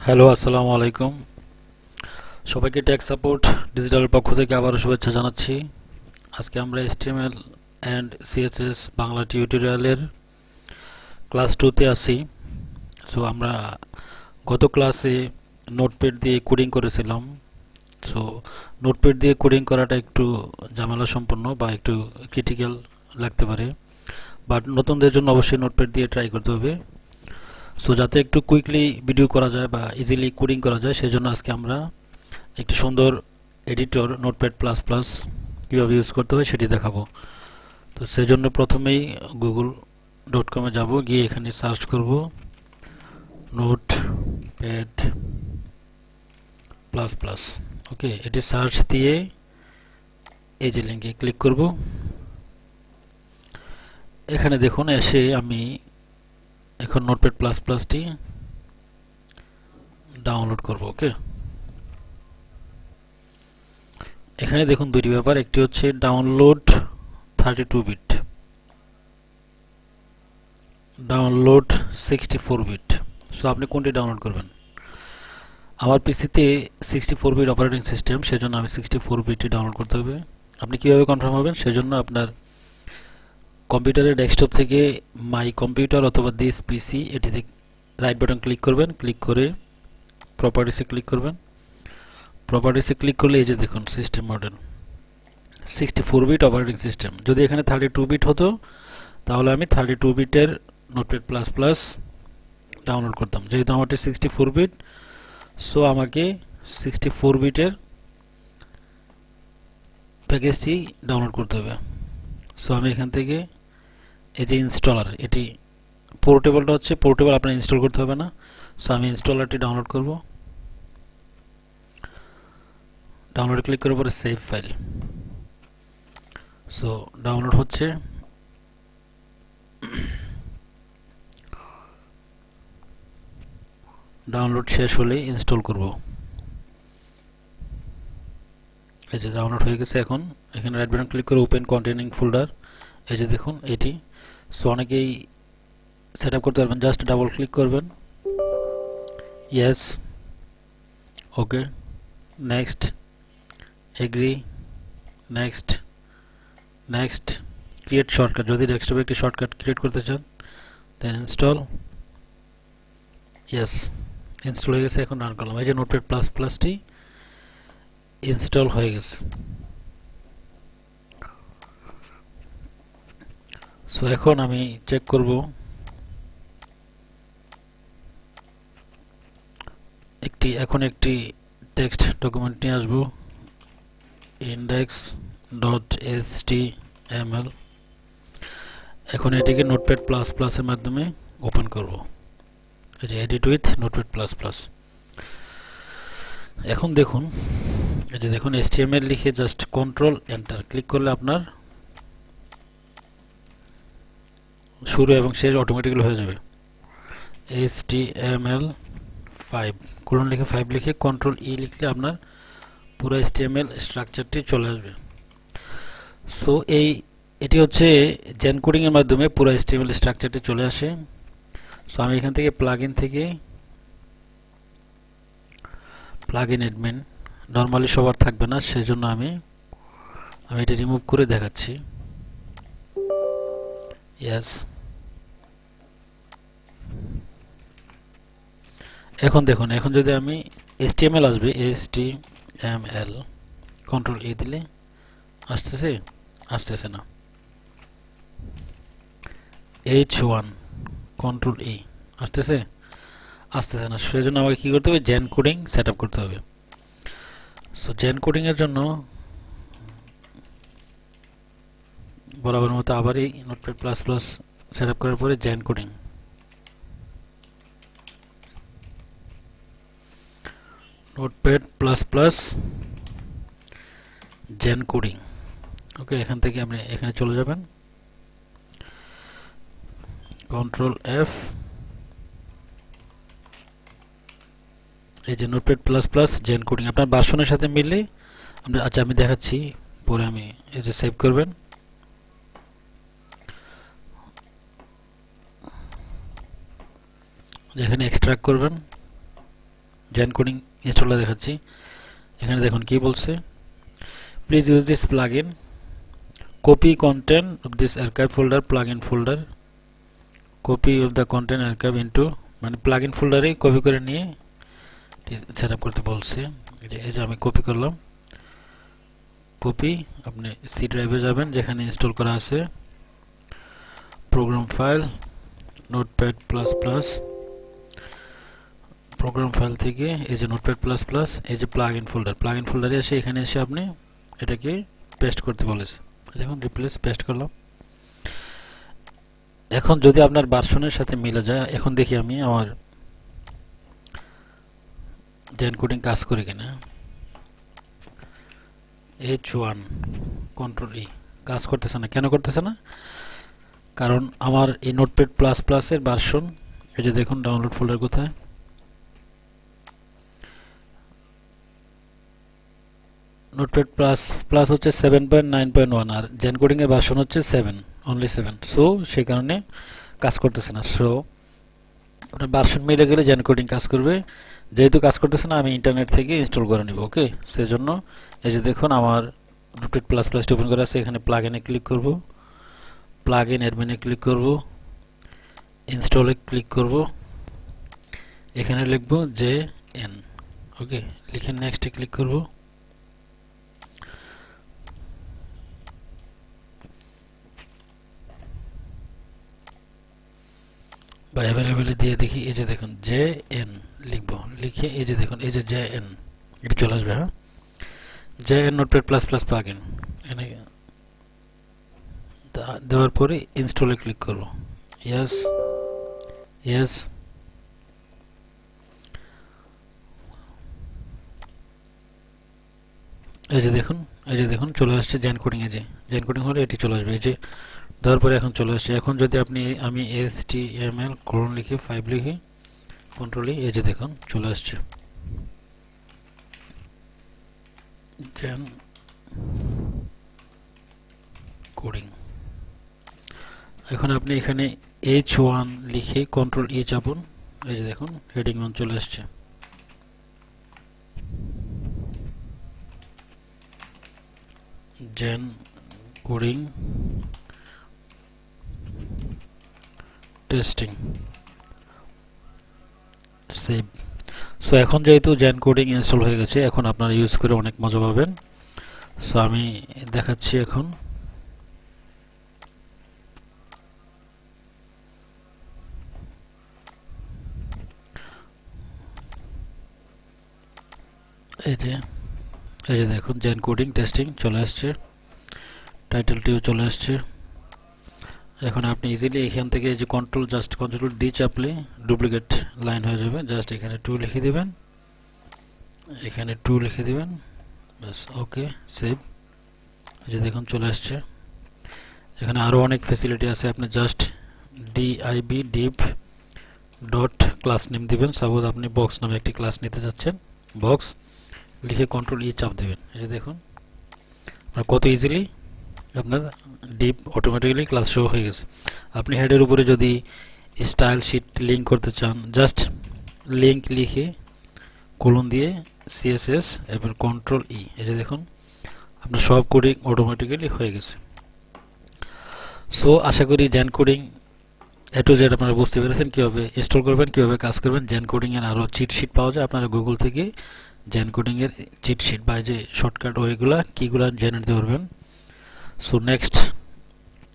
Hello, আসসালামু আলাইকুম। সবাইকে টেক সাপোর্ট ডিজিটাল পক্ষ থেকে আবারও শুভেচ্ছা জানাচ্ছি। আজকে আমরা HTML অ্যান্ড CSS বাংলা টিউটোরিয়ালের ক্লাস 2তে আছি। সো আমরা গত ক্লাসে নোটপ্যাড দিয়ে কোডিং করেছিলাম। সো নোটপ্যাড দিয়ে কোডিং করাটা একটু ঝামেলা সম্পন্ন বা একটু ক্রিটিক্যাল লাগতে পারে, বাট নতুনদের জন্য অবশ্যই নোটপ্যাড দিয়ে ট্রাই করতে হবে। সো যাতে একটু কুইকলি ভিডিও করা যায় বা ইজিলি কোডিং করা যায়, সেজন্য আজকে আমরা একটি সুন্দর এডিটর নোটপ্যাড প্লাস প্লাস কীভাবে ইউজ করতে হয় সেটি দেখাবো। তো সেজন্য প্রথমেই google.com-এ যাব, গিয়ে এখানে সার্চ করব নোটপ্যাড প্লাস প্লাস। ওকে, এটি সার্চ দিয়ে এই যে লিঙ্কে ক্লিক করব। এখানে দেখুন এসে আমি এখন নোটপ্যাড প্লাস প্লাসটি ডাউনলোড করব। ওকে, এখানে দেখুন দুইটি ব্যাপার, একটি হচ্ছে download 32 bit, download 64 bit. So আপনি কোনটি ডাউনলোড করবেন? আমার পিসিতে 64 বিট অপারেটিং সিস্টেম, সেজন্য আমি 64 বিটই ডাউনলোড করতে হবে। আপনি কিভাবে কনফার্ম হবেন? সেজন্য আপনার কম্পিউটারের ডেস্কটপ থেকে মাই কম্পিউটার অথবা দিস পিসি এটিতে রাইট বাটন ক্লিক করবেন, ক্লিক করে প্রপার্টিসে ক্লিক করবেন। প্রপার্টিসে ক্লিক করলে এই যে দেখুন system model 64 bit operating system. যদি এখানে 32 বিট হতো তাহলে আমি 32 বিটের নোটপ্যাড প্লাস প্লাস ডাউনলোড করতাম। যেহেতু আমারটি 64 বিট, সো আমাকে 64 বিটের প্যাকেজটি ডাউনলোড করতে হবে। সো আমি এখান থেকে এই যে ইনস্টলার, এটি পোর্টেবলটা হচ্ছে পোর্টেবল, আপনার ইনস্টল করতে হবে না। সো আমি ইনস্টলারটি ডাউনলোড করব। ডাউনলোড ক্লিক করার পরে সেভ ফাইল। সো ডাউনলোড হচ্ছে। ডাউনলোড শেষ হলে ইনস্টল করব। এই যে ডাউনলোড হয়ে গেছে। এখন এখানে রাইট বাটন ক্লিক করে ওপেন কন্টেনিং ফোল্ডার, এই যে দেখুন এটি। সো অনেকেই সেট আপ করতে পারবেন, জাস্ট ডাবল ক্লিক করবেন, yes, okay, next, agree, next, next, create shortcut. যদি ডেস্কটপে একটি শর্টকাট ক্রিয়েট করতে চান দেন ইনস্টল, ইয়েস, ইনস্টল হয়ে গেছে। এখন রান করলাম, এই যে নোটপ্যাড প্লাস প্লাসটি ইনস্টল হয়ে গেছে। সো এখন আমি চেক করব একটি টেক্সট ডকুমেন্ট নিয়ে আসবো, index.html। এখন এটিকে নোটপ্যাড প্লাস প্লাসের মাধ্যমে ওপেন করব, এই যে edit with notepad plus plus. এখন দেখুন এই যে দেখুন HTML লিখে জাস্ট কন্ট্রোল এন্টার ক্লিক করলে আপনার শুরু এবং শেষ অটোমেটিক্যালি হয়ে যাবে। HTML5 কোলন লিখে 5 লিখে কন্ট্রোল ই লিখলে আপনার পুরো HTML স্ট্রাকচারটি চলে আসবে। সো এটি হচ্ছে ZenCoding এর মাধ্যমে পুরো HTML স্ট্রাকচারটি চলে আসে। সো আমি এখান থেকে প্লাগইন অ্যাডমিন, নরমালি সবার থাকবে না, সেজন্য আমি এটা রিমুভ করে দেখাচ্ছি। ইয়েস, এখন দেখুন, এখন যদি আমি HTML আসবে, HTML কন্ট্রোল ই দিলে আসতেছে না। H1 কন্ট্রোল ই আসতেছে না। সেজন্য আমাকে কি করতে হবে? ZenCoding সেট আপ করতে হবে। সো ZenCoding এর জন্য বরাবর মতো আবার এই notepad plus plus set up করার পরে ZenCoding, notepad plus plus ZenCoding। ওকে, এখান থেকে আপনি এখানে চলে যাবেন, কন্ট্রোল এফ, এই যে নোটপ্যাড প্লাস প্লাস ZenCoding আপনার ভার্সনের সাথে মিললে আচ্ছা আমি দেখাচ্ছি পরে। আমি এই যে সেভ করবেন, এখানে এক্সট্রাক্ট করবেন, ZenCoding ইনস্টলটা দেখাচ্ছি। এখানে দেখুন কি বলছে, please use this plugin, copy content of this archive folder plugin folder, copy of the content archive into, মানে প্লাগইন ফোল্ডারে কপি করে নিয়ে সেট আপ করতে বলছে। এই যে আমি কপি করলাম, কপি আপনি সি ড্রাইভে যাবেন যেখানে ইনস্টল করা আছে, programme file, notepad plus plus, programme file থেকে এই যে নোটপ্যাড প্লাস প্লাস, এই যে প্লাগইন ফোল্ডারে এসে এখানে এসে আপনি এটাকে পেস্ট করতে বলেছে। দেখুন রিপ্লেস পেস্ট করলাম। এখন যদি আপনার ভার্সনের সাথে মিলে যায়, এখন দেখি আমি আমার ZenCoding কাজ করে কিনা। H1 কন্ট্রোল ই কাজ করতেছে না। কেন করতেছে না? কারণ আমার এই নোটপ্যাড প্লাস প্লাস এর ভার্সন, এই যে দেখুন ডাউনলোড ফোল্ডার কোথায়, নোটপ্যাড প্লাস প্লাস হচ্ছে 7.9.1 আর ZenCoding এর ভার্সন হচ্ছে 7, অনলি 7। সো সেই কারণে কাজ করতেছে না। সো ভার্সন মিলে গেলে ZenCoding কাজ করবে। যেহেতু কাজ করতেছে না, আমি ইন্টারনেট থেকে ইনস্টল করে নিব। ওকে, সেজন্য এই যে দেখুন আমার নোটপ্যাড প্লাস প্লাস ওপেন করা আছে, এখানে প্লাগইনে ক্লিক করব, প্লাগইন অ্যাডমিনে ক্লিক করব, ইনস্টলে ক্লিক করব, এখানে লিখব JN। ওকে, লিখে নেক্সটে ক্লিক করব। বা অ্যাভেলেবেলে দিয়ে দেখি, এই যে দেখুন JN লিখব, লিখে এই যে দেখুন এই যে JN এটা চলে আসবে। হ্যাঁ, JN notepad plus plus plugin এখানে দেওয়ার পরে ইনস্টলে ক্লিক করব। ইয়েস ইয়েস, এই যে দেখুন চলে আসছে ZenCoding। এই যে ZenCoding হলে এটি চলে আসবে। এই যে দেওয়ার পরে এখন চলে আসছে। এখন যদি আমি HTML কোলন লিখে 5 লিখি, কন্ট্রোল ই, এই যে দেখুন চলে আসছে ZenCoding। এখন আপনি এখানে H1 লিখে কন্ট্রোল ই চাপুন, এই যে দেখুন হেডিং 1 চলে আসছে। ZenCoding testing, save. সো এখন যেহেতু ZenCoding ইনস্টল হয়ে গেছে, এখন আপনারা ইউজ করে অনেক মজা পাবেন। সো আমি দেখাচ্ছি এখন। এই যে দেখুন ZenCoding টেস্টিং চলে আসছে, টাইটেলটিও চলে আসছে। এখন আপনি ইজিলি এখান থেকে যে কন্ট্রোল ডি চাপলে ডুপ্লিকেট লাইন হয়ে যাবে। জাস্ট এখানে 2 লিখে দিবেন, এখানে 2 লিখে দিবেন, বাস। ওকে, সেভ। এই যে দেখুন চলে আসছে। এখানে আরো অনেক ফ্যাসিলিটি আছে। আপনি just div dot class name দিবেন। সাপোজ আপনি বক্স নামে একটি ক্লাস নিতে যাচ্ছেন, বক্স লিখে কন্ট্রোল ই চাপ দিবেন। এই যে দেখুন আপনার কত ইজিলি আপনার ডিপ অটোমেটিক্যালি ক্লাস শো হয়ে গেছে। আপনি হেডের উপরে যদি স্টাইল শিট লিঙ্ক করতে চান, জাস্ট লিঙ্ক লিখে কোলন দিয়ে CSS এবার কন্ট্রোল ই, এই যে দেখুন আপনার সব কোডিং অটোমেটিক্যালি হয়ে গেছে। সো আশা করি ZenCoding A to Z আপনারা বুঝতে পেরেছেন কিভাবে ইনস্টল করবেন, কিভাবে কাজ করবেন। ZenCoding এর আরো চিট শিট পাওয়া যায়, আপনারা গুগল থেকে ZenCoding এর চিট শিট বা যে শর্টকাট ওয়েগুলা কিগুলা জেনে নিতে পারবেন। সো নেক্সট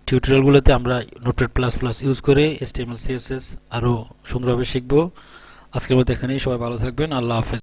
টিউটোরিয়ালগুলোতে আমরা নোটপ্যাড প্লাস প্লাস ইউজ করে HTML CSS আরো সুন্দরভাবে শিখব। আজকের মতো এখানেই, সবাই ভালো থাকবেন, আল্লাহ হাফেজ।